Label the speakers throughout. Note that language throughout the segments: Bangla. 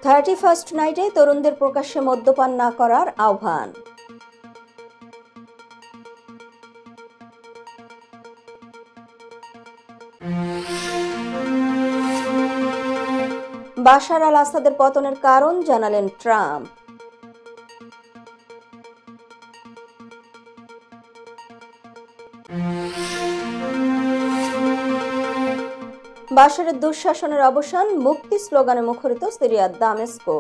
Speaker 1: 31st নাইটে তরুণদের প্রকাশ্যে মদ্যপান না করার আহ্বান। বাশার আল আসাদের পতনের কারণ জানালেন ট্রাম্প। বাশারের দুঃশাসনের অবসান, মুক্তি স্লোগানে মুখরিত সিরিয়ার দামেস্কো।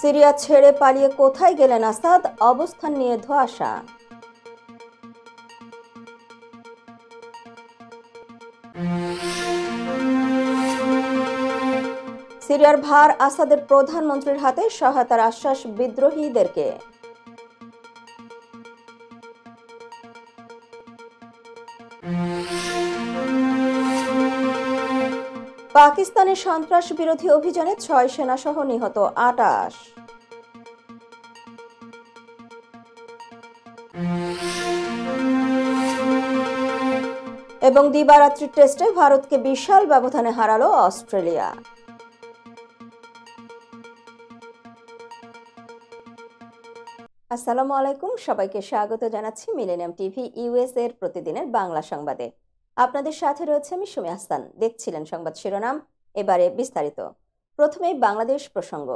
Speaker 1: সিরিয়া ছেড়ে পালিয়ে কোথায় গেলেন আসাদ, অবস্থান নিয়ে ধোঁয়াশা। সিরিয়ার ভার আসাদের প্রধানমন্ত্রীর হাতে, সহায়তার আশ্বাস বিদ্রোহীদেরকে। পাকিস্তানের সন্ত্রাস বিরোধী অভিযানে 6 সেনাসহ নিহত 28। এবং দিবারাত্রি টেস্টে ভারতকে বিশাল ব্যবধানে হারালো অস্ট্রেলিয়া। আসসালামু আলাইকুম, সবাইকে স্বাগত জানাচ্ছি মিলেনিয়াম টিভি ইউএস এর প্রতিদিনের বাংলা সংবাদে। আপনাদের সাথে রয়েছে আমি সুমি আহসান। দেখছিলেন সংবাদ শিরোনাম, এবারে বিস্তারিত। প্রথমে বাংলাদেশ প্রসঙ্গ।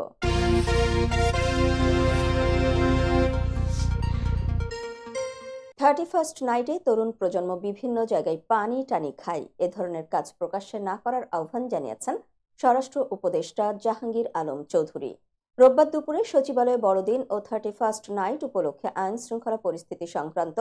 Speaker 1: 31st নাইটে তরুণ প্রজন্ম বিভিন্ন জায়গায় পানি টানি খায়, এ ধরনের কাজ প্রকাশ্যে না করার আহ্বান জানিয়েছেন স্বরাষ্ট্র উপদেষ্টা জাহাঙ্গীর আলম চৌধুরী। রোববার দুপুরে সচিবালয়ে বড়দিন ও 31st নাইট উপলক্ষে আইন শৃঙ্খলা পরিস্থিতি সংক্রান্ত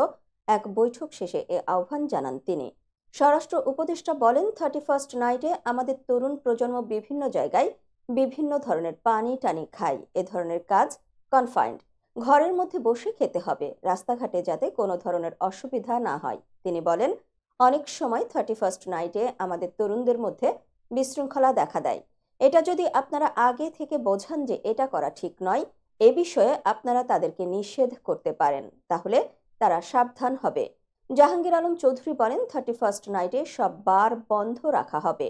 Speaker 1: এক বৈঠক শেষে এ আহ্বান জানান তিনি। স্বরাষ্ট্র উপদেষ্টা বলেন, 31st নাইটে আমাদের তরুণ প্রজন্ম বিভিন্ন জায়গায় বিভিন্ন ধরনের পানি টানি খায়, এ ধরনের কাজ কনফাইন্ড, ঘরের মধ্যে বসে খেতে হবে, রাস্তাঘাটে যাতে কোনো ধরনের অসুবিধা না হয়। তিনি বলেন, অনেক সময় 31st নাইটে আমাদের তরুণদের মধ্যে বিশৃঙ্খলা দেখা দেয়। এটা যদি আপনারা আগে থেকে বোঝান যে এটা করা ঠিক নয়, এ বিষয়ে আপনারা তাদেরকে নিষেধ করতে পারেন, তাহলে তারা সাবধান হবে। জাহাঙ্গীর আলম চৌধুরী বলেন, 31st নাইটে সব বার বন্ধ রাখা হবে,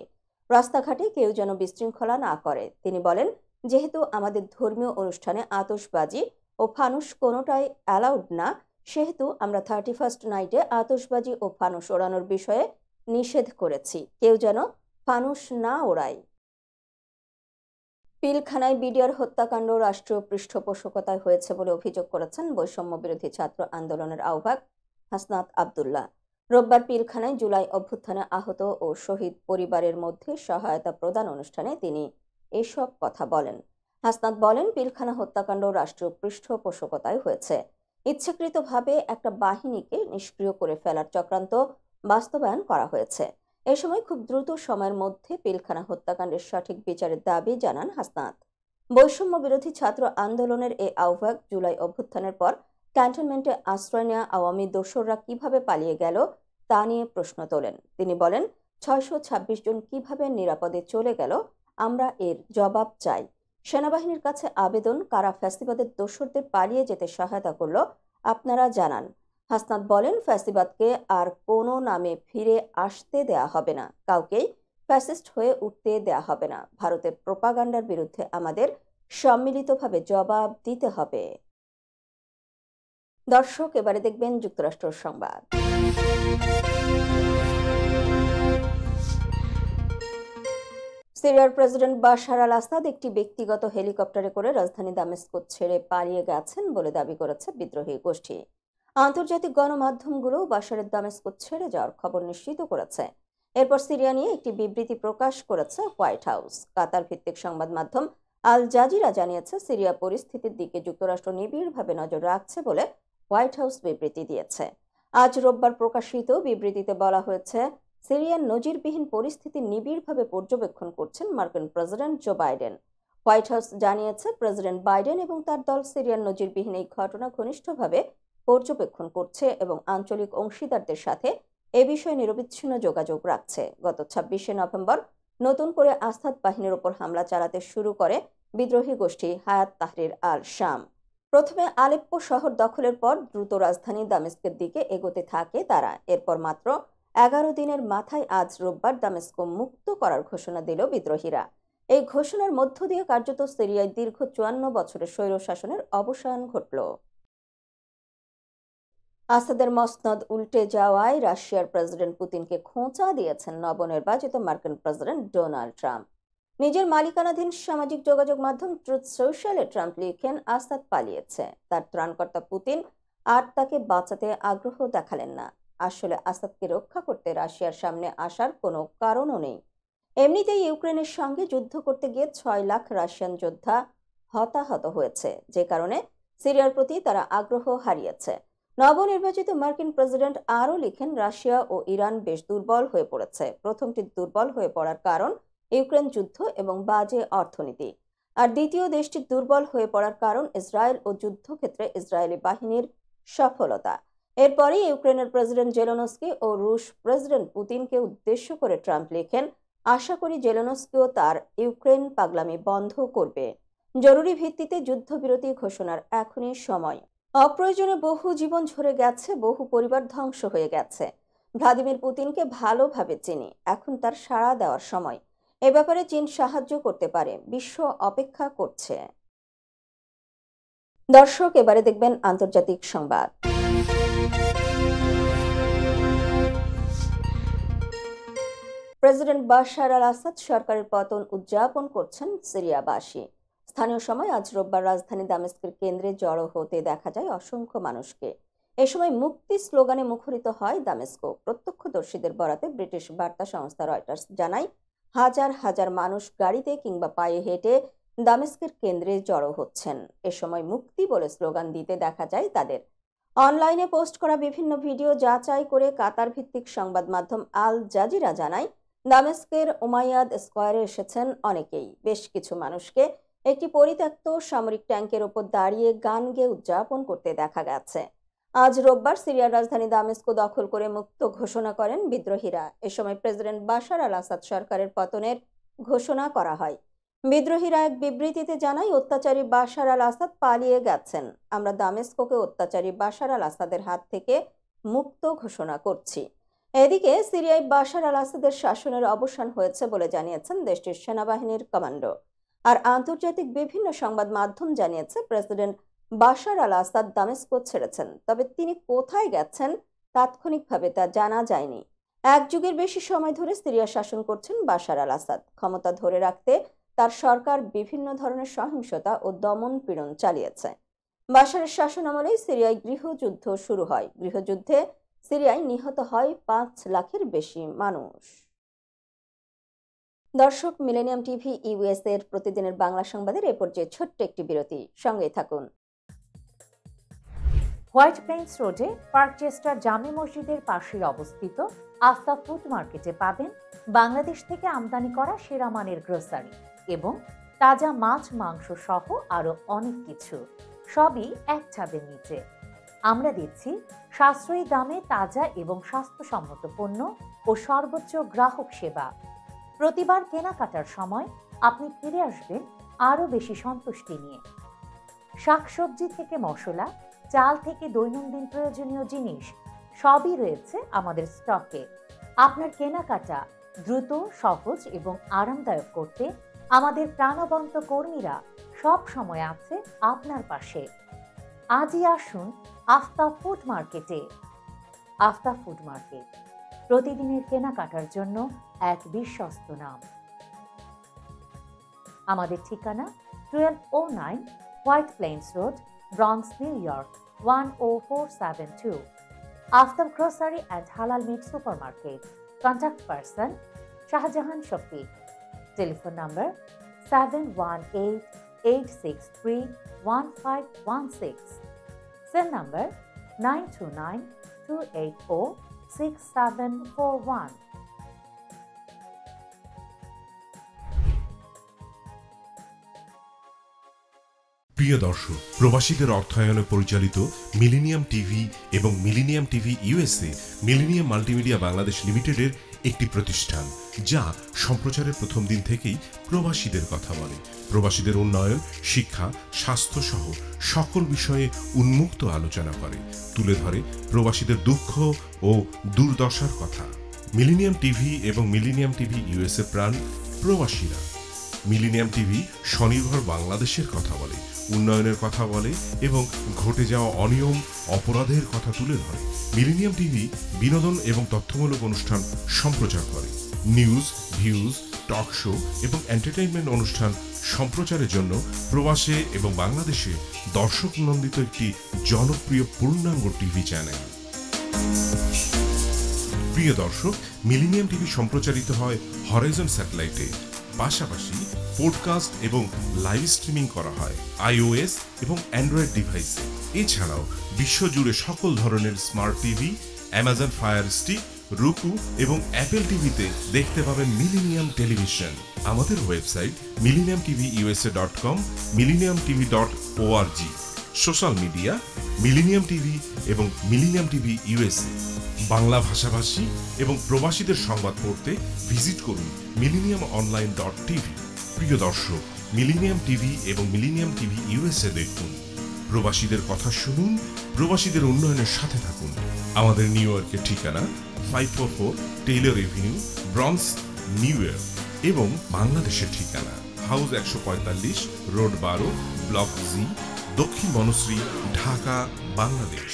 Speaker 1: রাস্তাঘাটে কেউ যেন বিশৃঙ্খলা না করে। তিনি বলেন, যেহেতু আমাদের ধর্মীয় অনুষ্ঠানে আতশবাজি ও ফানুস কোনোটাই অ্যালাউড না, সেহেতু আমরা 31st নাইটে আতশবাজি ও ফানুস ওড়ানোর বিষয়ে নিষেধ করেছি, কেউ যেন ফানুস না ওড়ায়। পিলখানায় বিডিআর হত্যাকাণ্ড রাষ্ট্রীয় পৃষ্ঠপোষকতায় হয়েছে বলে অভিযোগ করেছেন বৈষম্য বিরোধী ছাত্র আন্দোলনের আহ্বায়ক হাসনাত আব্দুল্লাহ। রোববার পিলখানায় জুলাই অভ্যুত্থানে আহত ও শহীদ পরিবারের মধ্যে সহায়তা প্রদান অনুষ্ঠানে তিনি এসব কথা বলেন। হাসনাত বলেন, পিলখানা হত্যাকাণ্ড রাষ্ট্রীয় পৃষ্ঠপোষকতায় হয়েছে। ইচ্ছাকৃতভাবে একটা বাহিনীকে নিষ্ক্রিয় করে ফেলার চক্রান্ত বাস্তবায়ন করা হয়েছে। এ সময় খুব দ্রুত সময়ের মধ্যে পিলখানা হত্যাকাণ্ডের সঠিক বিচারের দাবি জানান হাসনাত। বৈষম্য বিরোধী ছাত্র আন্দোলনের এই আহ্বায়ক জুলাই অভ্যুত্থানের পর ক্যান্টনমেন্টে আশ্রয় নেওয়া আওয়ামী দোসররা কিভাবে পালিয়ে গেল তা নিয়ে প্রশ্ন তোলেন। তিনি বলেন, 626 জন কিভাবে নিরাপদে চলে গেল, আমরা এর জবাব চাই। সেনাবাহিনীর কাছে আবেদন, কারা ফ্যাসিবাদের দোসরদের পালিয়ে যেতে সহায়তা করল আপনারা জানান। হাসনাত বলেন, ফ্যাসিবাদকে আর কোনো নামে ফিরে আসতে দেয়া হবে না, কাউকেই ফ্যাসিস্ট হয়ে উঠতে দেয়া হবে না। ভারতের প্রোপাগান্ডার বিরুদ্ধে আমাদের সম্মিলিতভাবে জবাব দিতে হবে। দর্শক, এবারে দেখবেন যুক্তরাষ্ট্রের সংবাদ। সিরিয়ার প্রেসিডেন্ট বাশার আল আসাদ একটি ব্যক্তিগত হেলিকপ্টারে করে রাজধানী দামেস্কো ছেড়ে পালিয়ে গেছেন বলে দাবি করেছে বিদ্রোহী গোষ্ঠী। আন্তর্জাতিক গণমাধ্যমগুলো বাশারের দামেস্কো ছেড়ে যাওয়ার খবর নিশ্চিত করেছে। এরপর সিরিয়া নিয়ে একটি বিবৃতি প্রকাশ করেছে হোয়াইট হাউস। কাতার ভিত্তিক সংবাদ মাধ্যম আল জাজিরা জানিয়েছে, সিরিয়া পরিস্থিতির দিকে যুক্তরাষ্ট্র নিবিড়ভাবে নজর রাখছে বলে হোয়াইট হাউস বিবৃতি দিয়েছে। আজ রোববার প্রকাশিত বিবৃতিতে বলা হয়েছে, সিরিয়ার নজিরবিহীন পরিস্থিতি নিবিড়ভাবে পর্যবেক্ষণ করছেন মার্কিন president Joe Biden. White House জানিয়েছে, প্রেসিডেন্ট বাইডেন এবং তার দল সিরিয়ার নজিরবিহীন এই ঘটনা ঘনিষ্ঠভাবে পর্যবেক্ষণ করছে এবং আঞ্চলিক অংশীদারদের সাথে এ বিষয়ে নিরবিচ্ছিন্ন যোগাযোগ রাখছে। গত 26শে নভেম্বর নতুন করে আসাদ বাহিনীর উপর হামলা চালাতে শুরু করে বিদ্রোহী গোষ্ঠী হায়াত তাহরির আল শাম। প্রথমে আলেপ্পো শহর দখলের পর দ্রুত রাজধানী দামেস্কের দিকে এগোতে থাকে তারা। এরপর মাত্র 11 দিনের মাথায় আজ রোববার দামেস্ক মুক্ত করার ঘোষণা দিল বিদ্রোহীরা। এই ঘোষণার মধ্য দিয়ে কার্যত সিরিয়ায় দীর্ঘ 54 বছরের স্বৈরশাসনের অবসান ঘটল। আসাদের মসনদ উল্টে যাওয়ায় রাশিয়ার প্রেসিডেন্ট পুতিনকে খোঁচা দিয়েছেন নবনির্বাচিত মার্কিন প্রেসিডেন্ট ডোনাল্ড ট্রাম্প। নিজের মালিকানাধীন সামাজিক যোগাযোগ মাধ্যম ট্রুথ সোশ্যালে ট্রাম্প লিখেন, আসাদ পালিয়েছে। তার ত্রাণকর্তা পুতিন আর তাকে বাঁচাতে আগ্রহ দেখালেন না। আসলে আসাদকে রক্ষা করতে রাশিয়ার সামনে আসার কোনো কারণও নেই। এমনিতেই ইউক্রেনের সঙ্গে যুদ্ধ করতে গিয়ে 6 লাখ রাশিয়ান যোদ্ধা হতাহত হয়েছে, যে কারণে সিরিয়ার প্রতি তারা আগ্রহ হারিয়েছে। নবনির্বাচিত মার্কিন প্রেসিডেন্ট আরও লিখেন, রাশিয়া ও ইরান বেশ দুর্বল হয়ে পড়েছে। প্রথমটি দুর্বল হয়ে পড়ার কারণ ইউক্রেন যুদ্ধ এবং বাজে অর্থনীতি, আর দ্বিতীয় দেশটির দুর্বল হয়ে পড়ার কারণ ইসরায়েল ও যুদ্ধক্ষেত্রে ইসরায়েলি বাহিনীর সফলতা। এরপরে ইউক্রেনের প্রেসিডেন্ট জেলেনস্কি ও রুশ প্রেসিডেন্ট পুতিনকে উদ্দেশ্য করে ট্রাম্প লেখেন, আশা করি জেলেনস্কিও তার ইউক্রেন পাগলামি বন্ধ করবে। জরুরি ভিত্তিতে যুদ্ধবিরতি ঘোষণার এখনই সময়। অপ্রয়োজনে বহু জীবন ঝরে গেছে, বহু পরিবার ধ্বংস হয়ে গেছে। ভ্লাদিমির পুতিনকে ভালোভাবে চিনি, এখন তার সাড়া দেওয়ার সময়। এ ব্যাপারে চীন সাহায্য করতে পারে, বিশ্ব অপেক্ষা করছে। দর্শক, এবারে দেখবেন আন্তর্জাতিক সংবাদ। প্রেসিডেন্ট বাশার আল আসাদ সরকারের পতন উদযাপন করছেন সিরিয়াবাসী। স্থানীয় সময় আজ রোববার রাজধানী দামেস্কের কেন্দ্রে জড়ো হতে দেখা যায় অসংখ্য মানুষকে। এ সময় মুক্তি স্লোগানে মুখরিত হয় দামেস্ক। প্রত্যক্ষদর্শীদের বরাতে ব্রিটিশ বার্তা সংস্থা রয়টার্স জানায়, হাজার হাজার মানুষ গাড়িতে কিংবা পায়ে হেঁটে দামেস্কের কেন্দ্রে জড়ো হচ্ছেন। এ সময় মুক্তি বলে স্লোগান দিতে দেখা যায় তাদের। অনলাইনে পোস্ট করা বিভিন্ন ভিডিও যাচাই করে কাতার ভিত্তিক সংবাদ মাধ্যম আল জাজিরা জানায়, দামেস্কের উমাইয়াদ স্কোয়ারে এসেছেন অনেকেই। বেশ কিছু মানুষকে একটি পরিত্যক্ত সামরিক ট্যাঙ্কের ওপর দাঁড়িয়ে গান গেয়ে উদযাপন করতে দেখা গেছে। আজ রোববার সিরিয়ার রাজধানী দামেস্ক দখল করে মুক্ত ঘোষণা করেন বিদ্রোহীরা। এ সময় প্রেসিডেন্ট বাশার আল আসাদ সরকারের পতনের ঘোষণা করা হয়। বিদ্রোহীরা এক বিবৃতিতে জানায়, অত্যাচারী বাশার আল আসাদ পালিয়ে গেছেন। আমরা দামেস্ককে অত্যাচারী বাশার আল আসাদের হাত থেকে মুক্ত ঘোষণা করছি। এদিকে সিরিয়ায় বাশার আল আসাদের শাসনের অবসান হয়েছে বলে জানিয়েছেন দেশটির সেনাবাহিনীর কমান্ডো। আর আন্তর্জাতিক বিভিন্ন সংবাদ মাধ্যম জানিয়েছে, প্রেসিডেন্ট বাশার আল আসাদ দামেস্ক ছেড়েছেন, তবে তিনি কোথায় গেছেন তাৎক্ষণিকভাবে তা জানা যায়নি। এক যুগের বেশি সময় ধরে সিরিয়া শাসন করছেন বাশার আল আসাদ। ক্ষমতা ধরে রাখতে তার সরকার বিভিন্ন ধরনের সহিংসতা ও দমন পীড়ন চালিয়েছে। বাশারের শাসন আমলেই সিরিয়ায় গৃহযুদ্ধ শুরু হয়। গৃহযুদ্ধে সিরিয়ায় নিহত হয় 5 লাখের বেশি মানুষ। দর্শক, মিলেনিয়াম টিভি ইউএস এর প্রতিদিনের বাংলা সংবাদের এ পর্যায়ে ছোট্ট একটি বিরতি, সঙ্গেই থাকুন।
Speaker 2: হোয়াইট প্লেন্স রোডে পার্কচেস্টার জামে মসজিদের পাশে অবস্থিত আফতাব ফুড মার্কেটে পাবেন বাংলাদেশ থেকে আমদানি করা সেরা মানের গ্রোসারি এবং তাজা মাছ মাংস সহ আরো অনেক কিছু, সবই এক ছাদের নিচে। আমরা দিচ্ছি সাশ্রয়ী দামে তাজা এবং স্বাস্থ্যসম্মত পণ্য ও সর্বোচ্চ গ্রাহক সেবা। প্রতিবার কেনাকাটার সময় আপনি ফিরে আসবেন আরো বেশি সন্তুষ্টি নিয়ে। শাকসবজি থেকে মশলা, চাল থেকে দৈনন্দিন প্রয়োজনীয় জিনিস সবই রয়েছে আমাদের স্টকে। আপনার কেনাকাটা দ্রুত, সহজ এবং আরামদায়ক করতে আমাদের প্রাণবন্ত কর্মীরা সব সময় আছে আপনার পাশে। আজই আসুন আফতাব ফুড মার্কেটে। আফতাব ফুড মার্কেট, প্রতিদিনের কেনাকাটার জন্য এক বিশ্বস্ত নাম। আমাদের ঠিকানা 1209 White Plains road, Bronx, New York 10472। Aftab grocery and halal meat supermarket. Contact person Shahjahan Shafiq. Telephone number 7188631516। Cell number 9292806741।
Speaker 3: প্রিয় দর্শক, প্রবাসীদের অর্থায়নে পরিচালিত মিলেনিয়াম টিভি এবং Millennium TV USA Millennium multimedia Bangladesh লিমিটেডের একটি প্রতিষ্ঠান, যা সম্প্রচারের প্রথম দিন থেকেই প্রবাসীদের কথা বলে। প্রবাসীদের উন্নয়ন, শিক্ষা, স্বাস্থ্য সহ সকল বিষয়ে উন্মুক্ত আলোচনা করে, তুলে ধরে প্রবাসীদের দুঃখ ও দুর্দশার কথা। মিলেনিয়াম টিভি এবং মিলেনিয়াম টিভি ইউএসএ প্রাণ প্রবাসীরা। মিলেনিয়াম টিভি স্বনির্ভর বাংলাদেশের কথা বলে, উন্নয়নের কথা বলে এবং ঘটে যাওয়া অনিয়ম, অপরাধের কথা তুলে ধরে। মিলেনিয়াম টিভি বিনোদন এবং তথ্যমূলক অনুষ্ঠান সম্প্রচার করে। নিউজ, ভিউজ, টক শো এবং এন্টারটেইনমেন্ট অনুষ্ঠান সম্প্রচারের জন্য প্রবাসে এবং বাংলাদেশে দর্শক নন্দিত একটি জনপ্রিয় পূর্ণাঙ্গ টিভি চ্যানেল। প্রিয় দর্শক, মিলেনিয়াম টিভি সম্প্রচারিত হয় হরাইজন স্যাটেলাইটে। পাশাপাশি পডকাস্ট এবং লাইভ স্ট্রিমিং করা হয় iOS এবং অ্যান্ড্রয়েড ডিভাইসে। এছাড়াও বিশ্বজুড়ে সকল ধরনের smart TV, Amazon fire stick, রুকু এবং অ্যাপেল টিভিতে দেখতে পাবেন মিলেনিয়াম টেলিভিশন। আমাদের website millenniumtvusa.com, millenniumtv.org। Social media millennium TV এবং মিলেনিয়াম টিভি ইউএসএ। বাংলা ভাষাভাষী এবং প্রবাসীদের সংবাদ পড়তে ভিজিট করুন millenniumonline.tv। প্রিয় দর্শক, মিলেনিয়াম টিভি এবং মিলেনিয়াম টিভি ইউএসএ দেখুন, প্রবাসীদের কথা শুনুন, প্রবাসীদের উন্নয়নের সাথে থাকুন। আমাদের নিউ ইয়র্কের ঠিকানা 544 Taylor Avenue, bronze, new York এবং বাংলাদেশের ঠিকানা হাউস 145, রোড 12, ব্লক জি, দক্ষিণ বনশ্রী, ঢাকা, বাংলাদেশ।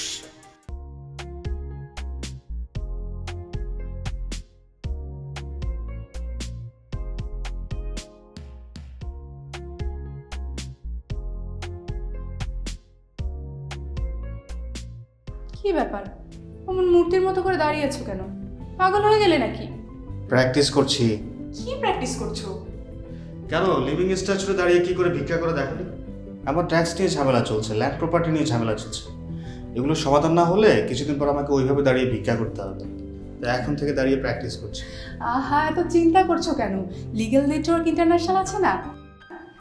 Speaker 4: কি ব্যাপার, অমন মূর্তির মতো করে দাঁড়িয়ে আছো কেন? পাগল হয়ে গেলে নাকি?
Speaker 5: প্র্যাকটিস করছি।
Speaker 4: কি প্র্যাকটিস করছো?
Speaker 5: কেন লিভিং স্ট্যাচুতে দাঁড়িয়ে কি করে ভিক্ষা করে দেখনি? আমার ট্যাক্স নিয়ে ঝামেলা চলছে, ল্যান্ড প্রপার্টি নিয়ে ঝামেলা চলছে। এগুলো সমাধান না হলে কিছুদিন পর আমাকে ওইভাবে দাঁড়িয়ে ভিক্ষা করতে হবে। তাই এখন থেকে দাঁড়িয়ে প্র্যাকটিস করছি।
Speaker 4: আহা, এত চিন্তা করছো কেন? লিগ্যাল নেটওয়ার্ক ইন্টারন্যাশনাল আছে না?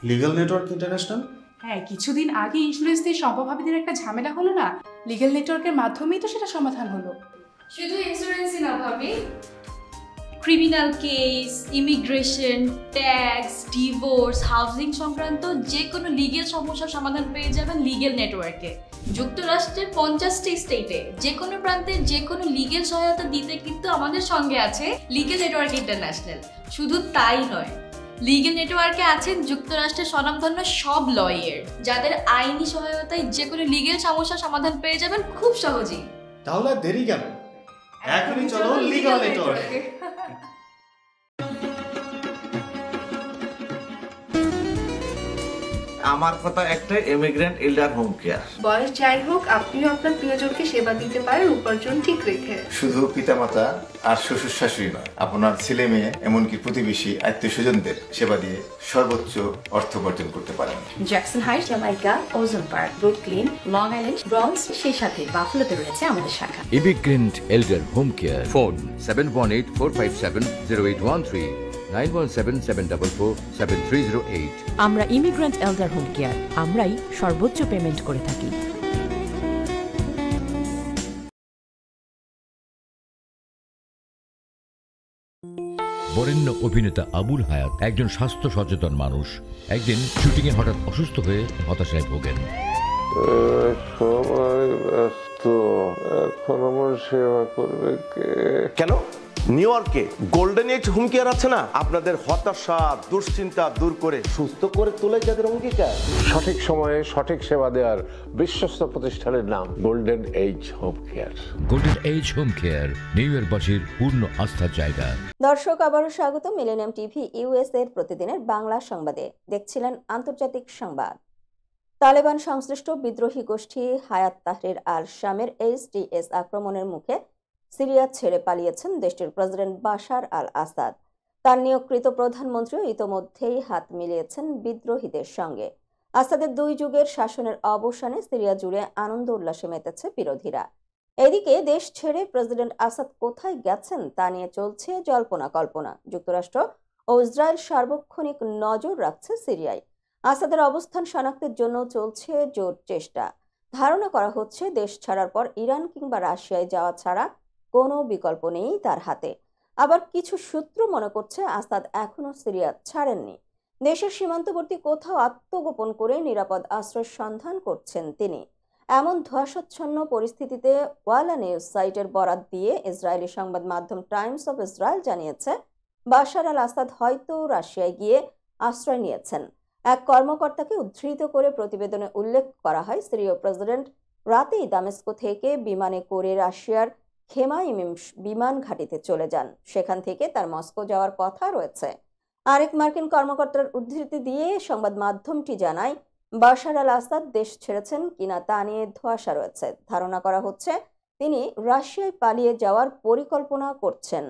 Speaker 5: Legal network international?
Speaker 4: হ্যাঁ, কিছুদিন আগে ইন্স্যুরেন্স দিয়ে সম্পভাবিদের একটা ঝামেলা হলো না, লিগ্যাল নেটওয়ার্কের মাধ্যমেই তো সেটা সমাধান হলো।
Speaker 6: শুধু ইন্স্যুরেন্সই না ভাবি, criminal case, immigration, tax, divorce, housing সংক্রান্ত যে কোনো লিগেল সমস্যার সমাধান পেয়ে যাবেন লিগেল নেটওয়ার্কে। যুক্তরাষ্ট্রের 50টি স্টেটে যে কোনো প্রান্তে যে কোনো লিগেল সহায়তা দিতে কিন্তু আমাদের সঙ্গে আছে লিগেল নেটওয়ার্ক ইন্টারন্যাশনাল। শুধু তাই নয়, লিগেল নেটওয়ার্কে আছেন যুক্তরাষ্ট্রের স্বনামধন্য সব লয়ার, যাদের আইনি সহায়তায় যে কোনো লিগেল সমস্যার সমাধান পেয়ে যাবেন খুব সহজেই।
Speaker 5: তাহলে দেরি কেন? এখনই চলো লিগ্যাল নেটওয়ার্কে।
Speaker 7: আমার কথা একটাই, ইমিগ্রেন্ট এল্ডার হোম কেয়ার।
Speaker 8: বয়স যাই হোক, আপনিও আপনার প্রিয়জনকে সেবা দিতে পারেন উপার্জন ঠিক রেখে।
Speaker 7: শুধু পিতামাতা আর শ্বশুর শাশুড়ি নয়, আপনার ছেলে মেয়ে এমনকি প্রতিবেশী আত্মীয় স্বজনদের সেবা দিয়ে সর্বোচ্চ অর্থ উপার্জন করতে পারেন।
Speaker 8: Jackson Height, Jamaica, Ozone Park, Brooklyn, Long island, bronze, সেই সাথে বাফলোতে রয়েছে আমাদের শাখা।
Speaker 9: Immigrant elder home care. Phone 7184570813, 9177447308।
Speaker 10: আমরা ইমিগ্রেন্ট এল্ডার হোম কেয়ার, আমরাই সর্বোচ্চ পেমেন্ট করে থাকি।
Speaker 9: বরেণ্য অভিনেতা আবুল হায়াত একজন স্বাস্থ্য সচেতন মানুষ। একদিন শুটিংয়ে হঠাৎ অসুস্থ হয়ে হতাশায় ভোগেন।
Speaker 11: সবাই ব্যস্ত, এখন আমার সেবা করবে কে?
Speaker 12: কেন? নিউ ইয়র্কে গোল্ডেন এজ হোম কেয়ার আছে না, আপনাদের হতাশা দুশ্চিন্তা দূর করে সুস্থ করে তোলে যাদের অঙ্গীকার।
Speaker 11: সঠিক সময়ে সঠিক সেবা দেওয়ার বিশ্বস্ত প্রতিষ্ঠানের নাম Golden Age Home Care.
Speaker 9: Golden Age Home Care New ইয়র্কবাসীর পূর্ণ আস্থার জায়গা।
Speaker 1: দর্শক, আবারও স্বাগত মিলেনিয়াম টিভি ইউএসএ এর প্রতিদিনের বাংলা সংবাদে। দেখছিলেন আন্তর্জাতিক সংবাদ। তালেবান সংশ্লিষ্ট বিদ্রোহী গোষ্ঠী হায়াত তাহরির আল শামের HTS আক্রমণের মুখে সিরিয়া ছেড়ে পালিয়েছেন দেশটির প্রেসিডেন্ট বাশার আল আসাদ। তার নিয়োগকৃত প্রধানমন্ত্রীও ইতোমধ্যেই হাত মিলিয়েছেন বিদ্রোহীদের সঙ্গে। আসাদের 2 যুগের শাসনের অবসানে সিরিয়া জুড়ে আনন্দ উল্লাসে মেতেছে বিরোধীরা। এদিকে দেশ ছেড়ে প্রেসিডেন্ট আসাদ কোথায় গেছেন তা নিয়ে চলছে জল্পনা কল্পনা। যুক্তরাষ্ট্র ও ইসরায়েল সার্বক্ষণিক নজর রাখছে সিরিয়ায়। আসাদের অবস্থান শনাক্তের জন্য চলছে জোর চেষ্টা। ধারণা করা হচ্ছে দেশ ছাড়ার পর ইরান কিংবা রাশিয়ায় যাওয়া ছাড়া কোনো বিকল্প নেই তার হাতে। আবার কিছু সূত্র মনে করছে আসাদ এখনো সিরিয়া ছাড়েননি। দেশের সীমান্তবর্তী কোথাও আত্মগোপন করে নিরাপদ আশ্রয়ের সন্ধান করছেন তিনি। এমন ধোঁয়াশাচ্ছন্ন পরিস্থিতিতে ওয়ালা নিউজ সাইটের বরাত দিয়ে ইসরায়েলি সংবাদ মাধ্যম টাইমস অফ ইসরায়েল জানিয়েছে বাশার আল আসাদ হয়তো রাশিয়ায় গিয়ে আশ্রয় নিয়েছেন। এক কর্মকর্তাকে উদ্ধৃত করে প্রতিবেদনে উল্লেখ করা হয়, সিরীয় প্রেসিডেন্ট রাতেই দামেস্কো থেকে বিমানে করে রাশিয়ার খেমাইমিম বিমান ঘাঁটিতে চলে যান। সেখান থেকে তার মস্কো যাওয়ার কথা রয়েছে। আরেক মার্কিন কর্মকর্তার উদ্ধৃতি দিয়ে সংবাদ মাধ্যমটি জানায়, বাশার আল আসাদ দেশ ছেড়েছেন কিনা তা নিয়ে ধোঁয়াশা রয়েছে। ধারণা করা হচ্ছে তিনি রাশিয়ায় পালিয়ে যাওয়ার পরিকল্পনা করছেন।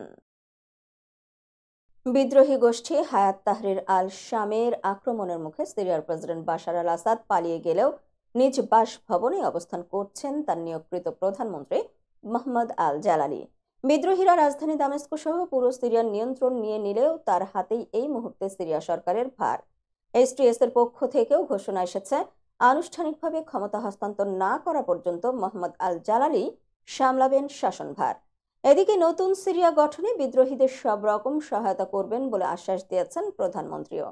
Speaker 1: বিদ্রোহী গোষ্ঠী হায়াত তাহরির আল শামের আক্রমণের মুখে সিরিয়ার প্রেসিডেন্ট বাশার আল আসাদ পালিয়ে গেলেও নিজ বাসভবনে অবস্থান করছেন তার নিয়োগকৃত প্রধানমন্ত্রী মোহাম্মদ আল জালালি। বিদ্রোহীরা রাজধানী দামেস্কো সহ পুরো সিরিয়ার নিয়ন্ত্রণ নিয়ে নিলেও তার হাতেই এই মুহূর্তে সিরিয়া সরকারের ভার। এসটিএস এর পক্ষ থেকেও ঘোষণা এসেছে, আনুষ্ঠানিকভাবে ক্ষমতা হস্তান্তর না করা পর্যন্ত মোহাম্মদ আল জালালি সামলাবেন শাসনভার। এদিকে নতুন সিরিয়া গঠনে বিদ্রোহীদের সব রকম সহায়তা করবেন বলে আশ্বাস দিয়েছেন প্রধানমন্ত্রীও।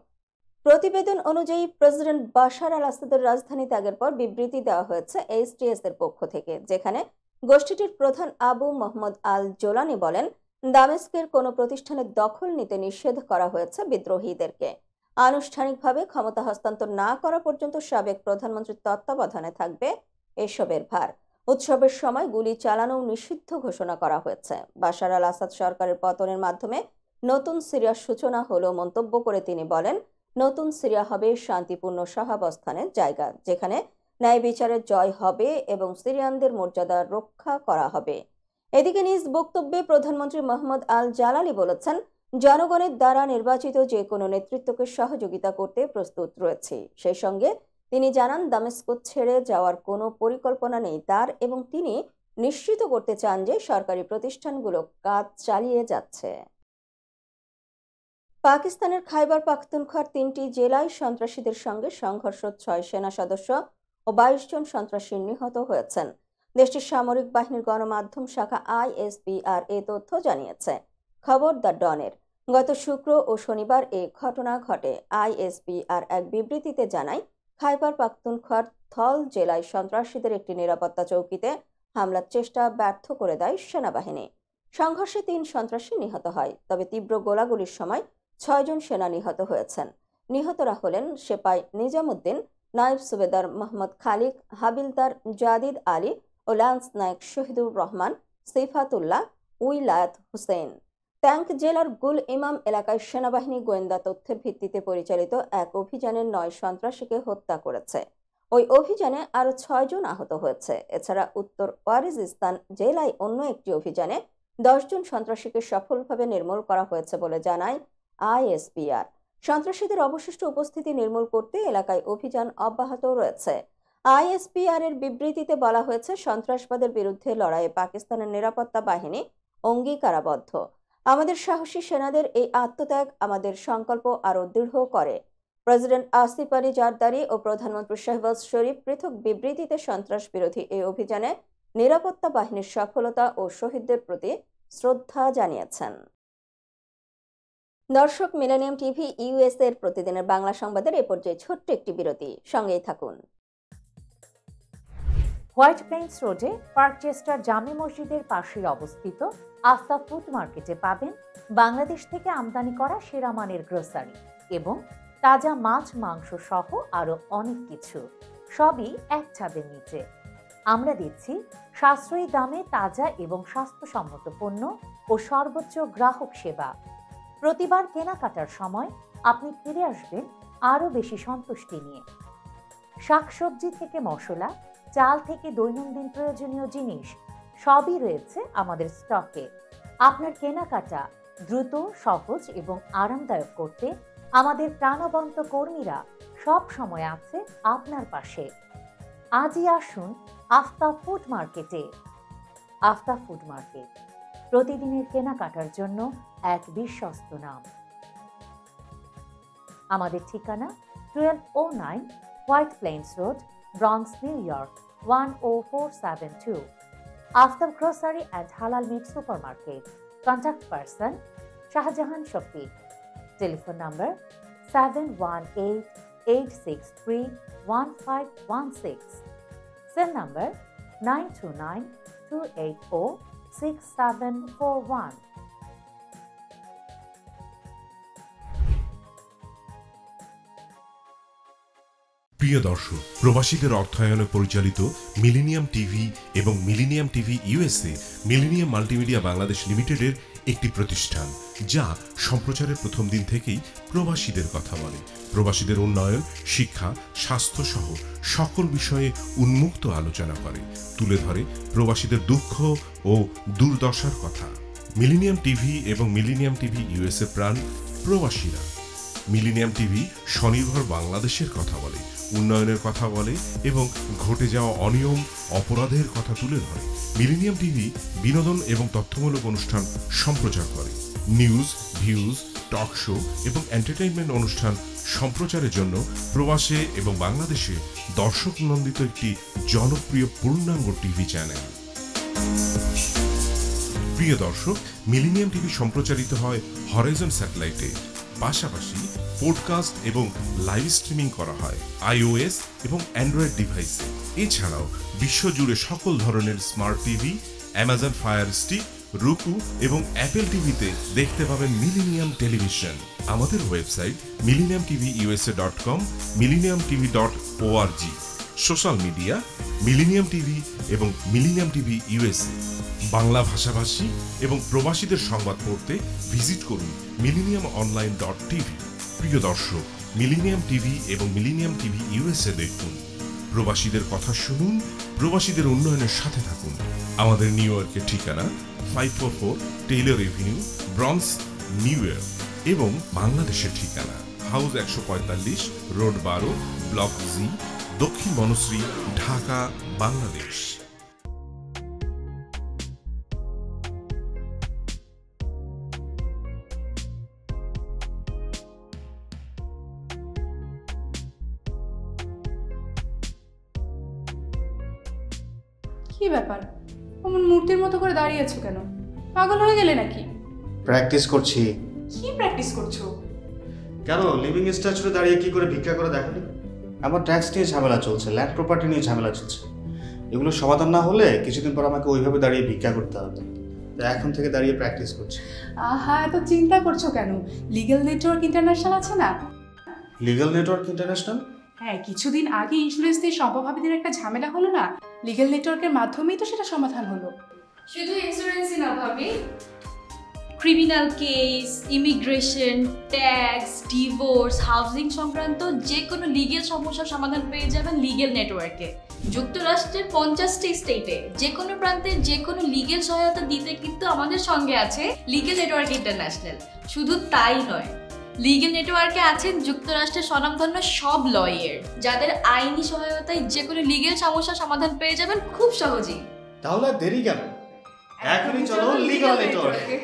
Speaker 1: প্রতিবেদন অনুযায়ী প্রেসিডেন্ট বাশার আল আসাদের রাজধানী ত্যাগের পর বিবৃতি দেওয়া হয়েছে এসটিএস এর পক্ষ থেকে, যেখানে গোষ্ঠীটির প্রধান আবু মোহাম্মদ আল জোলানি বলেন, দামেস্কের কোনো প্রতিষ্ঠানের দখল নিতে নিষেধ করা হয়েছে বিদ্রোহীদেরকে। আনুষ্ঠানিকভাবে ক্ষমতা হস্তান্তর না করা পর্যন্ত সাবেক প্রধানমন্ত্রীর তত্ত্বাবধানে থাকবে এসবের ভার। উৎসবের সময় গুলি চালানো নিষিদ্ধ ঘোষণা করা হয়েছে। বাশার আল আসাদ সরকারের পতনের মাধ্যমে নতুন সিরিয়ার সূচনা হলো মন্তব্য করে তিনি বলেন, নতুন সিরিয়া হবে শান্তিপূর্ণ সহাবস্থানের জায়গা, যেখানে ন্যায় বিচারের জয় হবে এবং সিরিয়ানদের মর্যাদা রক্ষা করা হবে। এদিকে নিজ বক্তব্যে প্রধানমন্ত্রী মোহাম্মদ আল জালালি বলেছেন, জনগণের দ্বারা নির্বাচিত যে কোনো নেতৃত্বকে সহযোগিতা করতে প্রস্তুত রয়েছে। সেই সঙ্গে তিনি জানান, দামেস্কো ছেড়ে যাওয়ার কোনো পরিকল্পনা নেই তার, এবং তিনি নিশ্চিত করতে চান যে সরকারি প্রতিষ্ঠানগুলো কাজ চালিয়ে যাচ্ছে। পাকিস্তানের খাইবার পাখতুনখোয়ার 3টি জেলায় সন্ত্রাসীদের সঙ্গে সংঘর্ষ, 6 সেনা সদস্য ও 22 জন সন্ত্রাসী নিহত হয়েছেন। দেশটির সামরিক বাহিনীর গণমাধ্যম শাখা ISPR এ তথ্য জানিয়েছে। খবর দ্য ডনের। গত শুক্র ও শনিবার এ ঘটনা ঘটে। ISPR এক বিবৃতিতে জানায়, খাইবার পাখতুনখোয়ার থল জেলায় সন্ত্রাসীদের একটি নিরাপত্তা চৌকিতে হামলার চেষ্টা ব্যর্থ করে দেয় সেনাবাহিনী। সংঘর্ষে 3 সন্ত্রাসী নিহত হয়, তবে তীব্র গোলাগুলির সময় 6 জন সেনা নিহত হয়েছেন। নিহতরা হলেন সেপাই নিজামুদ্দিন, নায়েব সুবেদার মোহাম্মদ খালিক, হাবিলদার জাদিদ আলী ও ল্যান্স নায়ক শহীদুর রহমান, সিফাতুল্লাহ, উইলায়াত হুসেন। ট্যাঙ্ক জেলার গুল ইমাম এলাকায় সেনাবাহিনী গোয়েন্দা তথ্যের ভিত্তিতে পরিচালিত এক অভিযানে 9 সন্ত্রাসীকে হত্যা করেছে। ওই অভিযানে আরো 6 জন আহত হয়েছে। এছাড়া উত্তর ওয়াজিরিস্তান জেলায় অন্য একটি অভিযানে 10 জন সন্ত্রাসীকে সফলভাবে নির্মূল করা হয়েছে বলে জানায় ISPR। সন্ত্রাসীদের অবশিষ্ট উপস্থিতি নির্মূল করতে এলাকায় অভিযান অব্যাহত রয়েছে। ISPR এর বিবৃতিতে বলা হয়েছে, সন্ত্রাসবাদের বিরুদ্ধে লড়াইয়ে পাকিস্তানের নিরাপত্তা বাহিনী অঙ্গীকারাবদ্ধ। আমাদের সাহসী সেনাদের এই আত্মত্যাগ আমাদের সংকল্প আরও দৃঢ় করে। প্রেসিডেন্ট আসিফ আলী জারদারি ও প্রধানমন্ত্রী শাহবাজ শরীফ পৃথক বিবৃতিতে সন্ত্রাস বিরোধী এই অভিযানে নিরাপত্তা বাহিনীর সফলতা ও শহীদদের প্রতি শ্রদ্ধা জানিয়েছেন। দর্শক, মিলেনিয়াম টিভি USA এর প্রতিদিনের বাংলা সংবাদের এ পর্যায়ে ছোট্ট একটি বিরতি, সঙ্গেই থাকুন।
Speaker 2: হোয়াইট প্লেন্স রোডে পার্কচেস্টার জামে মসজিদের পাশে অবস্থিত আফতাব ফুড মার্কেটে পাবেন বাংলাদেশ থেকে আমদানি করা সেরা মানের গ্রোসারি এবং তাজা মাছ, মাংস সহ আরো অনেক কিছু, সবই এক ছাদের নিচে। আমরা দিচ্ছি সাশ্রয়ী দামে তাজা এবং স্বাস্থ্যসম্মত পণ্য ও সর্বোচ্চ গ্রাহক সেবা। প্রতিবার কেনাকাটার সময় আপনি ফিরে আসবেন আরো বেশি সন্তুষ্টি নিয়ে। শাকসবজি থেকে মশলা, চাল থেকে দৈনন্দিন প্রয়োজনীয় জিনিস সবই রয়েছে আমাদের স্টকে। আপনার কেনাকাটা দ্রুত, সহজ এবং আরামদায়ক করতে আমাদের প্রাণবন্ত কর্মীরা সব সময় আছে আপনার পাশে। আজই আসুন আফতাব ফুড মার্কেটে। আফতাব ফুড মার্কেট, প্রতিদিনের কেনাকাটার জন্য এক বিশ্বস্ত নাম। আমাদের ঠিকানা 1209 White Plains Road, Bronx, New York 10472. Aftab Grocery and Halal Meat Supermarket. Contact person Shahjahan Shafiq. Telephone number 718-863-1516. Cell number 929-280-6741.
Speaker 3: প্রিয় দর্শক, প্রবাসীদের অর্থায়নে পরিচালিত মিলেনিয়াম টিভি এবং Millennium TV USA Millennium multimedia Bangladesh লিমিটেডের একটি প্রতিষ্ঠান, যা সম্প্রচারের প্রথম দিন থেকেই প্রবাসীদের কথা বলে। প্রবাসীদের উন্নয়ন, শিক্ষা, স্বাস্থ্য সহ সকল বিষয়ে উন্মুক্ত আলোচনা করে, তুলে ধরে প্রবাসীদের দুঃখ ও দুর্দশার কথা। মিলেনিয়াম টিভি এবং মিলেনিয়াম টিভি ইউএসএ প্রাণ প্রবাসীরা। মিলেনিয়াম টিভি স্বনির্ভর বাংলাদেশের কথা বলে, উন্নয়নের কথা বলে এবং ঘটে যাওয়া অনিয়ম, অপরাধের কথা তুলে ধরে। মিলেনিয়াম টিভি বিনোদন এবং তথ্যমূলক অনুষ্ঠান সম্প্রচার করে। নিউজ, ভিউজ, টক শো এবং এন্টারটেইনমেন্ট অনুষ্ঠান সম্প্রচারের জন্য প্রবাসে এবং বাংলাদেশে দর্শক নন্দিত একটি জনপ্রিয় পূর্ণাঙ্গ টিভি চ্যানেল। প্রিয় দর্শক, মিলেনিয়াম টিভি সম্প্রচারিত হয় হরাইজন স্যাটেলাইটে। পাশাপাশি পডকাস্ট এবং লাইভ স্ট্রিমিং করা হয় iOS এবং অ্যান্ড্রয়েড ডিভাইসে। এছাড়াও বিশ্বজুড়ে সকল ধরনের smart TV, Amazon fire stick, রুকু এবং অ্যাপেল টিভিতে দেখতে পাবেন মিলেনিয়াম টেলিভিশন। আমাদের website millenniumtvusa.com, millenniumtv.org। Social media millennium TV এবং মিলেনিয়াম টিভি ইউএসএ। বাংলা ভাষাভাষী এবং প্রবাসীদের সংবাদ পড়তে ভিজিট করুন millenniumonline.tv। প্রিয় দর্শক, মিলেনিয়াম টিভি এবং মিলেনিয়াম টিভি ইউএসএ দেখুন, প্রবাসীদের কথা শুনুন, প্রবাসীদের উন্নয়নের সাথে থাকুন। আমাদের নিউ ইয়র্কের ঠিকানা 544 টেইলর এভিনিউ, ব্রনক্স, নিউ ইয়র্ক এবং বাংলাদেশের ঠিকানা হাউস 145, রোড 12, ব্লক জি, দক্ষিণ বনশ্রী, ঢাকা, বাংলাদেশ।
Speaker 4: কি ব্যাপার, অমন মূর্তির মতো করে দাঁড়িয়ে আছো কেন? পাগল হয়ে গেলে নাকি?
Speaker 5: প্র্যাকটিস করছি।
Speaker 4: কি প্র্যাকটিস করছো?
Speaker 5: কেন লিভিং স্ট্যাচুতে দাঁড়িয়ে কি করে ভিক্ষা করে দেখনি? আমার ট্যাক্স নিয়ে ঝামেলা চলছে, ল্যান্ড প্রপার্টি নিয়ে ঝামেলা চলছে। এগুলো সমাধান না হলে কিছুদিন পর আমাকে ওইভাবে দাঁড়িয়ে ভিক্ষা করতে হবে। তাই এখন থেকে দাঁড়িয়ে প্র্যাকটিস করছি।
Speaker 4: আহা, এত চিন্তা করছো কেন? লিগ্যাল নেটওয়ার্ক ইন্টারন্যাশনাল আছে না?
Speaker 5: Legal network international?
Speaker 4: হ্যাঁ, কিছুদিন আগে ইন্স্যুরেন্স দিয়ে সম্পভাবীদের একটা ঝামেলা হলো না, লিগ্যাল নেটওয়ার্কের মাধ্যমেই তো সেটা সমাধান হলো।
Speaker 6: শুধু ইন্স্যুরেন্সই না ভাবি, criminal case, immigration, tax, divorce, housing সংক্রান্ত যে কোনো লিগেল সমস্যার সমাধান পেয়ে যাবেন লিগেল নেটওয়ার্কে। যুক্তরাষ্ট্রের 50টি স্টেটে যে কোনো প্রান্তে যে কোনো লিগেল সহায়তা দিতে কিন্তু আমাদের সঙ্গে আছে লিগেল নেটওয়ার্ক ইন্টারন্যাশনাল। শুধু তাই নয়, লিগেল নেটওয়ার্কে আছেন যুক্তরাষ্ট্রের স্বনামধন্য সব লয়ার, যাদের আইনি সহায়তায় যে কোনো লিগেল সমস্যার সমাধান পেয়ে যাবেন খুব সহজেই।
Speaker 5: তাহলে দেরি কেন? এখনই চলো লিগ্যাল নেটওয়ার্কে।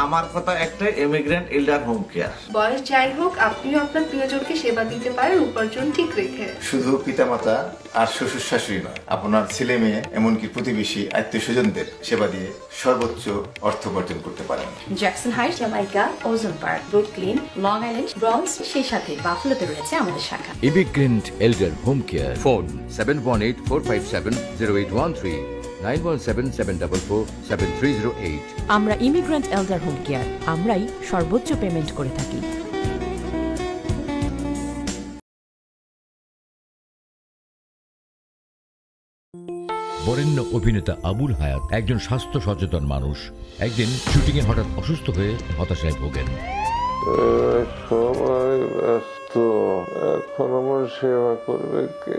Speaker 13: আমার কথা একটাই, ইমিগ্রেন্ট এল্ডার হোম কেয়ার।
Speaker 14: বয়স যাই হোক, আপনিও আপনার প্রিয়জনকে সেবা দিতে পারেন উপার্জন ঠিক রেখে।
Speaker 7: শুধু পিতামাতা আর শ্বশুর শাশুড়ি নয়, আপনার ছেলে মেয়ে এমনকি প্রতিবেশী আত্মীয় স্বজনদের সেবা দিয়ে সর্বোচ্চ অর্থ উপার্জন করতে পারেন।
Speaker 8: Jackson Height, Jamaica, Ozone Park, Brooklyn, Long Island, Bronx, সেই সাথে বাফলোতে রয়েছে আমাদের শাখা।
Speaker 9: Immigrant elder home care. Phone 7184570813, 9177447308।
Speaker 10: আমরা ইমিগ্রেন্ট এল্ডার হোম কেয়ার, আমরাই সর্বোচ্চ পেমেন্ট করে থাকি।
Speaker 9: বরেণ্য অভিনেতা আবুল হায়াত একজন স্বাস্থ্য সচেতন মানুষ। একদিন শুটিংয়ে হঠাৎ অসুস্থ হয়ে হতাশায় ভোগেন।
Speaker 11: সবাই ব্যস্ত, এখন আমার সেবা করবে কে?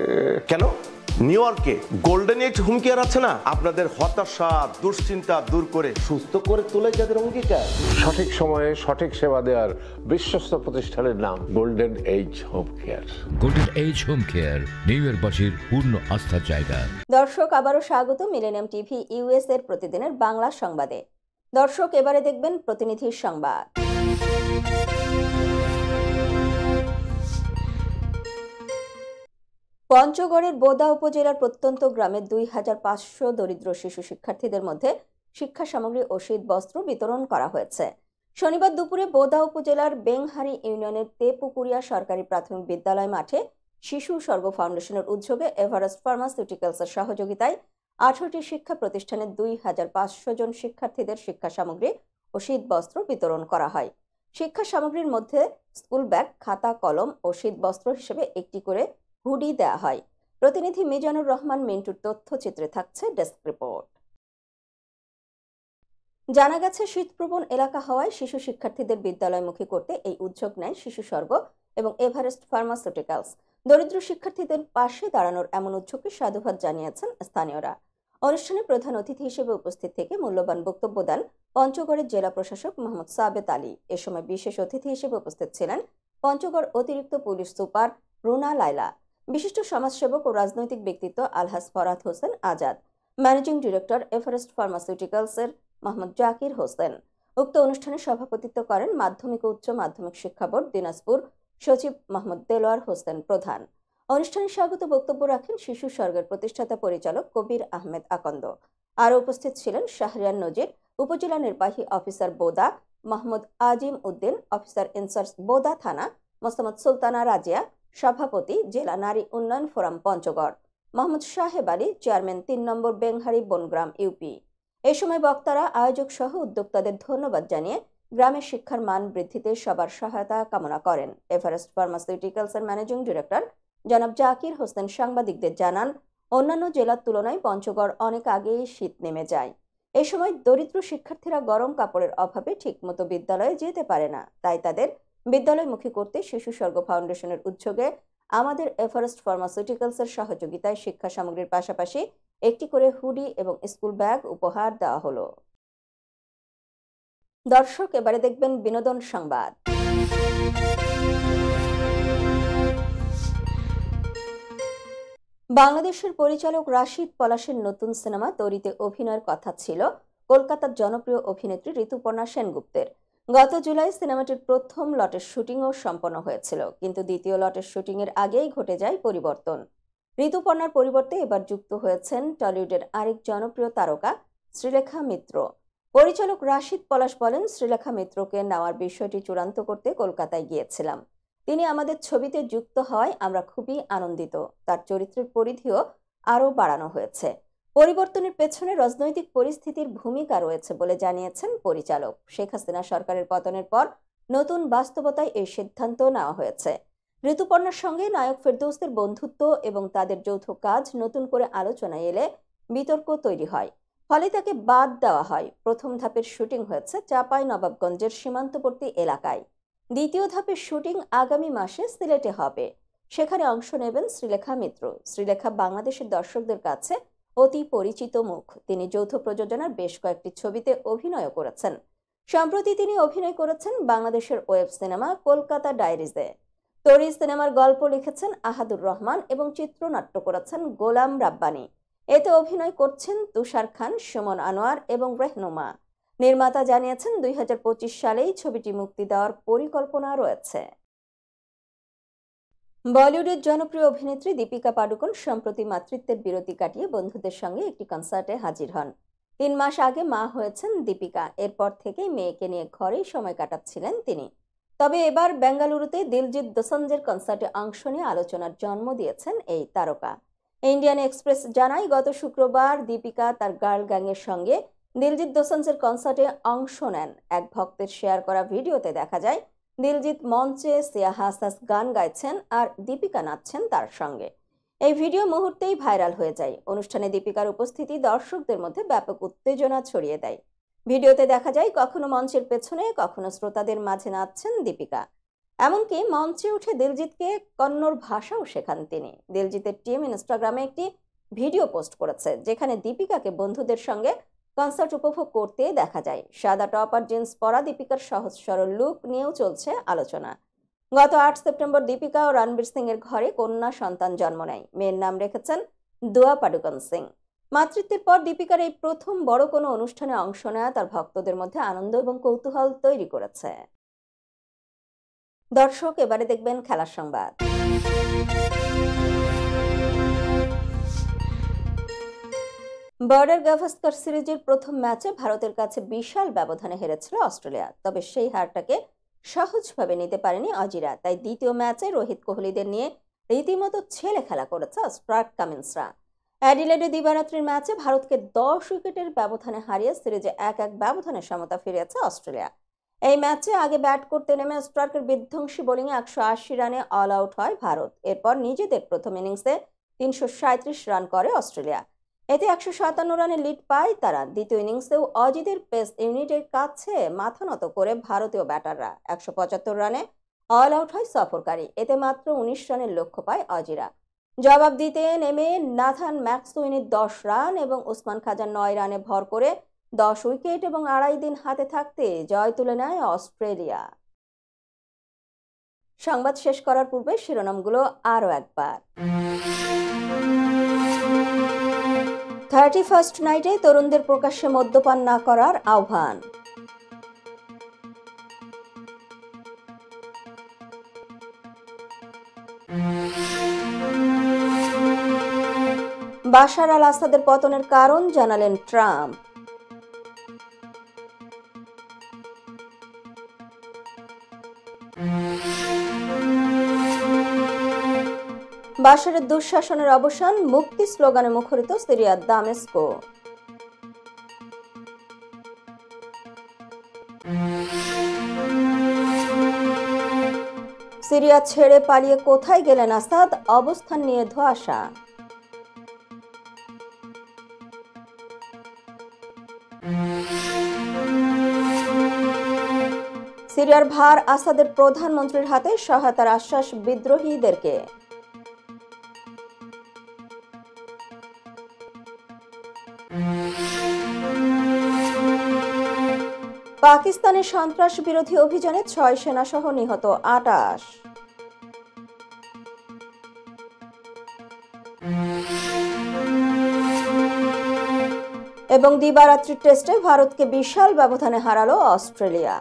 Speaker 12: কেন? নিউ ইয়র্কে গোল্ডেন এইজ হোম কেয়ার আছে না, আপনাদের হতাশা, দুশ্চিন্তা দূর করে সুস্থ করে তোলে যাদের অঙ্গীকার।
Speaker 11: সঠিক সময়ে সঠিক সেবা দেওয়ার বিশ্বস্ত প্রতিষ্ঠানের নাম Golden Age Home Care.
Speaker 9: Golden Age Home Care New ইয়র্কবাসীর পূর্ণ আস্থার জায়গা।
Speaker 1: দর্শক, আবারও স্বাগত মিলেনিয়াম টিভি ইউএস এর প্রতিদিনের বাংলা সংবাদে। দর্শক, এবারে দেখবেন প্রতিনিধির সংবাদ। পঞ্চগড়ের বোদা উপজেলার প্রত্যন্ত গ্রামের 2500 দরিদ্র শিশু শিক্ষার্থীদের মধ্যে শিক্ষা সামগ্রী ও শীত বস্ত্র বিতরণ করা হয়েছে। শনিবার দুপুরে বোদা উপজেলার বেংহারি ইউনিয়নের তেপুকুরিয়া সরকারি প্রাথমিক বিদ্যালয় মাঠে শিশু স্বর্গ ফাউন্ডেশনের উদ্যোগে এভারেস্ট ফার্মাসিউটিক্যালসের সহযোগিতায় 18টি শিক্ষা প্রতিষ্ঠানের 2500 জন শিক্ষার্থীদের শিক্ষা সামগ্রী ও শীত বস্ত্র বিতরণ করা হয়। শিক্ষা সামগ্রীর মধ্যে স্কুল ব্যাগ, খাতা, কলম ও শীত বস্ত্র হিসেবে একটি করে হুডি দেয়া হয়। প্রতিনিধি মিজানুর রহমান মিন্টুর তথ্যচিত্রে থাকছে ডেস্ক রিপোর্ট। জানা গেছে, শীতপ্রবণ এলাকা হওয়ায় শিশু শিক্ষার্থীদের বিদ্যালয়মুখী করতে এই উদ্যোগ নেয় শিশু স্বর্গ এবং এভারেস্ট ফার্মাসিউটিক্যালস। দরিদ্র শিক্ষার্থীদের পাশে দাঁড়ানোর এমন উদ্যোগকে সাধুবাদ জানিয়েছেন স্থানীয়রা। অনুষ্ঠানে প্রধান অতিথি হিসেবে উপস্থিত থেকে মূল্যবান বক্তব্য দেন পঞ্চগড়ের জেলা প্রশাসক মোহাম্মদ সাবেত আলী। এ সময় বিশেষ অতিথি হিসেবে উপস্থিত ছিলেন পঞ্চগড় অতিরিক্ত পুলিশ সুপার রুনা লায়লা, বিশিষ্ট সমাজসেবক ও রাজনৈতিক ব্যক্তিত্ব Alhaj Farad Hossain Azad, managing director Everest ফার্মাসিউটিক্যালসের মোহাম্মদ জাকির হোসেন। উক্ত অনুষ্ঠানে সভাপতিত্ব করেন মাধ্যমিক ও উচ্চ মাধ্যমিক শিক্ষা বোর্ড দিনাজপুর সচিব মোহাম্মদ দেলোয়ার হোসেন প্রধান। অনুষ্ঠানে স্বাগত বক্তব্য রাখেন শিশু স্বর্গের প্রতিষ্ঠাতা পরিচালক কবির আহমেদ আকন্দ। আরও উপস্থিত ছিলেন শাহরিয়ার নজির, উপজেলা নির্বাহী অফিসার বোদা, মোহাম্মদ আজিম উদ্দিন, অফিসার ইনচার্জ বোদা থানা, মোসাম্মদ সুলতানা রাজিয়া, সভাপতি জেলা নারী উন্নয়ন ফোরাম পঞ্চগড়, মোহাম্মদ সাহেব আলী, চেয়ারম্যান 3 নম্বর বেংহারি বনগ্রাম ইউপি। এ সময় বক্তারা আয়োজক সহ উদ্যোক্তাদের ধন্যবাদ জানিয়ে গ্রামের শিক্ষার মান বৃদ্ধিতে সবার সহায়তা কামনা করেন। এভারেস্ট ফার্মাসিউটিক্যালসের ম্যানেজিং ডিরেক্টর জনাব জাকির হোসেন সাংবাদিকদের জানান, অন্যান্য জেলার তুলনায় পঞ্চগড় অনেক আগেই শীত নেমে যায়। এই সময় দরিদ্র শিক্ষার্থীরা গরম কাপড়ের অভাবে ঠিকমতো বিদ্যালয়ে যেতে পারে না। তাই তাদের বিদ্যালয়মুখী করতে শিশু স্বর্গ ফাউন্ডেশনের উদ্যোগে আমাদের এভারেস্ট ফার্মাসিউটিক্যালসের সহযোগিতায় শিক্ষা সামগ্রীর পাশাপাশি একটি করে হুডি এবং স্কুল ব্যাগ উপহার দেওয়া হলো। দর্শক, এবারে দেখবেন বিনোদন সংবাদ। বাংলাদেশের পরিচালক রাশিদ পলাশের নতুন সিনেমা তৈরিতে অভিনয়ের কথা ছিল কলকাতার জনপ্রিয় অভিনেত্রী ঋতুপর্ণা সেনগুপ্তের। গত জুলাই সিনেমাটির প্রথম লটের শুটিংও সম্পন্ন হয়েছিল, কিন্তু দ্বিতীয় লটের শুটিংয়ের আগেই ঘটে যায় পরিবর্তন। ঋতুপর্ণার পরিবর্তে এবার যুক্ত হয়েছেন টলিউডের আরেক জনপ্রিয় তারকা শ্রীলেখা মিত্র। পরিচালক রাশিদ পলাশ বলেন, শ্রীলেখা মিত্রকে নেওয়ার বিষয়টি চূড়ান্ত করতে কলকাতায় গিয়েছিলাম। তিনি আমাদের ছবিতে যুক্ত হওয়ায় আমরা খুবই আনন্দিত। তার চরিত্রের পরিধিও আরও বাড়ানো হয়েছে। পরিবর্তনের পেছনে রাজনৈতিক পরিস্থিতির ভূমিকা রয়েছে বলে জানিয়েছেন পরিচালক। শেখ হাসিনা সরকারের পতনের পর নতুন বাস্তবতায় এই সিদ্ধান্ত নেওয়া হয়েছে। ঋতুপর্ণার সঙ্গে নায়ক ফেরদৌসের বন্ধুত্ব এবং তাদের যৌথ কাজ নতুন করে আলোচনায় এলে বিতর্ক তৈরি হয়, ফলে তাকে বাদ দেওয়া হয়। প্রথম ধাপের শুটিং হয়েছে চাঁপাইনবাবগঞ্জের সীমান্তবর্তী এলাকায়। দ্বিতীয় ধাপের শুটিং আগামী মাসে সিলেটে হবে। সেখানে অংশ নেবেন শ্রীলেখা মিত্র। শ্রীলেখা বাংলাদেশের দর্শকদের কাছে অতি পরিচিত মুখ। তিনি যৌথ প্রযোজনার বেশ কয়েকটি ছবিতে অভিনয় করেছেন। সম্প্রতি তিনি অভিনয় করেছেন বাংলাদেশের ওয়েব সিনেমা কলকাতা ডায়েরিজে। তরি সিনেমার গল্প লিখেছেন আহাদুর রহমান এবং চিত্রনাট্য করেছেন গোলাম রাব্বানি। এতে অভিনয় করছেন তুষার খান, সুমন আনোয়ার এবং রেহনুমা। নির্মাতা জানিয়েছেন 2025 সালেই ছবিটি মুক্তি দেওয়ার পরিকল্পনা রয়েছে। বলিউডের জনপ্রিয় অভিনেত্রী দীপিকা পাডুকোন সম্প্রতি মাতৃত্বের বিরতি কাটিয়ে বন্ধুদের সঙ্গে একটি কনসার্টে হাজির হন। 3 মাস আগে মা হয়েছেন দীপিকা। এরপর থেকেই মেয়েকে নিয়ে ঘরেই সময় কাটাচ্ছিলেন তিনি। তবে এবার বেঙ্গালুরুতে দিলজিৎ দোসাঞ্জের কনসার্টে অংশ নিয়ে আলোচনার জন্ম দিয়েছেন এই তারকা। ইন্ডিয়ান এক্সপ্রেস জানায়, গত শুক্রবার দীপিকা তার গার্ল গ্যাংয়ের সঙ্গে দিলজিৎ দোসাঞ্জের কনসার্টে অংশ নেন। এক ভক্তের শেয়ার করা ভিডিওতে দেখা যায় দিলজিৎ মঞ্চে সিয়া হাসাস গান গাইছেন আর দীপিকা নাচছেন তার সঙ্গে। এই ভিডিও মুহূর্তেই ভাইরাল হয়ে যায়। অনুষ্ঠানে দীপিকার উপস্থিতি দর্শকদের মধ্যে ব্যাপক উত্তেজনা ছড়িয়ে দেয়। ভিডিওতে দেখা যায় কখনো মঞ্চের পেছনে, কখনো শ্রোতাদের মাঝে নাচছেন দীপিকা। এমনকি মঞ্চে উঠে দিলজিৎকে কন্নড় ভাষাও শেখান তিনি। দিলজিতের টিম ইনস্টাগ্রামে একটি ভিডিও পোস্ট করেছে, যেখানে দীপিকাকে বন্ধুদের সঙ্গে কনসার্ট উপভোগ করতে দেখা যায়। সাদা টপ আর জিন্স পরা দীপিকার সহজ সরল লুক নিয়েও চলছে আলোচনা। গত 8 সেপ্টেম্বর দীপিকা ও রণবীর সিং এর ঘরে কন্যা সন্তান জন্ম নেয়। মেয়ের নাম রেখেছেন দুয়া পাডুকোন সিং। মাতৃত্বের পর দীপিকার এই প্রথম বড় কোনো অনুষ্ঠানে অংশ নেওয়া তার ভক্তদের মধ্যে আনন্দ এবং কৌতূহল তৈরি করেছে। দর্শক, এবারে দেখবেন খেলার সংবাদ। বর্ডার গাভাস্কর সিরিজের প্রথম ম্যাচে ভারতের কাছে বিশাল ব্যবধানে হেরেছিল অস্ট্রেলিয়া। তবে সেই হারটাকে সহজভাবে নিতে পারেনি অজিরা। তাই দ্বিতীয় ম্যাচে রোহিত কোহলিদের নিয়ে রীতিমতো ছেলে খেলা করেছে স্টার্ক কামিন্সরা। অ্যাডিলেডে দিবারাত্রির ম্যাচে ভারতকে 10 উইকেটের ব্যবধানে হারিয়ে সিরিজে 1-1 ব্যবধানে সমতা ফিরিয়েছে অস্ট্রেলিয়া। এই ম্যাচে আগে ব্যাট করতে নেমে স্টার্কের বিধ্বংসী বোলিংয়ে 180 রানে অল আউট হয় ভারত। এরপর নিজেদের প্রথম ইনিংসে 337 রান করে অস্ট্রেলিয়া। এতে 157 রানে লিড পায় তারা। দ্বিতীয় ইনিংসেও অজিদের পেস ইউনিটের কাছে মাথা নত করে ভারতীয় ব্যাটাররা 175 রানে অল আউট হয় সফরকারী। এতে মাত্র 19 রানের লক্ষ্য পায় অজিরা। জবাব দিতে নেমে নাথান ম্যাকসুইনের 10 রান এবং উসমান খাজার 9 রানে ভর করে 10 উইকেট এবং 2.5 দিন হাতে থাকতে জয় তুলে নেয় অস্ট্রেলিয়া। সংবাদ শেষ করার পূর্বে শিরোনামগুলো আরও একবার। 31st নাইটে তরুণদের প্রকাশ্যে মদ্যপান না করার আহ্বান। বাশার আল আসাদের পতনের কারণ জানালেন ট্রাম্প। বাশারের দুঃশাসনের অবসান, মুক্তি স্লোগানে মুখরিত সিরিয়ার দামেস্কো। সিরিয়া ছেড়ে পালিয়ে কোথায় গেলেন আসাদ, অবস্থান নিয়ে ধোঁয়াশা। সিরিয়ার ভার আসাদের প্রধানমন্ত্রীর হাতে, সহায়তার আশ্বাস বিদ্রোহীদেরকে। পাকিস্তানের সন্ত্রাস বিরোধী অভিযানে 6 সেনা সহ নিহত 28। এবং দিবারাত্রি টেস্টে ভারতকে বিশাল ব্যবধানে হারালো অস্ট্রেলিয়া।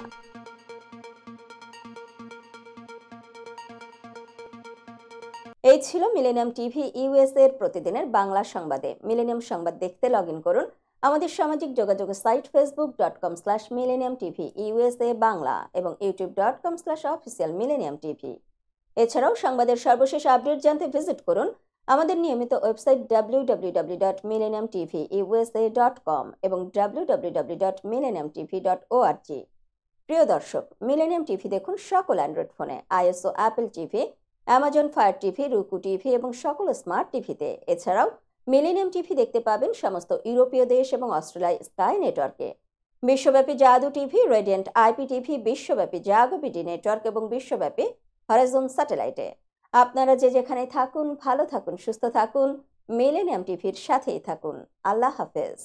Speaker 1: এই ছিল মিলেনিয়াম টিভি ইউএসএ এর প্রতিদিনের বাংলা সংবাদে। মিলেনিয়াম সংবাদ দেখতে লগ ইন করুন আমাদের সামাজিক যোগাযোগের সাইট facebook.com/millenniumtv/USA বাংলা এবং youtube.com/officialmillenniumtv। এছাড়াও সংবাদের সর্বশেষ আপডেট জানতে ভিজিট করুন আমাদের নিয়মিত ওয়েবসাইট www.millenniumtvusa.com এবং www.millenniumtv.org। প্রিয় দর্শক, মিলেনিয়াম টিভি দেখুন সকল অ্যান্ড্রয়েড ফোনে, ISO Apple TV, Amazon fire TV, রুকু টিভি এবং সকল স্মার্ট টিভিতে। এছাড়াও মিলেনিয়াম টিভি দেখতে পাবেন সমস্ত ইউরোপীয় দেশ এবং অস্ট্রেলিয়া স্কাই নেটওয়ার্কে। বিশ্বব্যাপী জাদু টিভি, রেডিয়েন্ট আইপি টিভি, বিশ্বব্যাপী জাগো বিডি নেটওয়ার্ক এবং বিশ্বব্যাপী হরাইজন স্যাটেলাইটে। আপনারা যে যেখানে থাকুন, ভালো থাকুন, সুস্থ থাকুন, মিলেনিয়াম টিভির সাথেই থাকুন। আল্লাহ হাফেজ।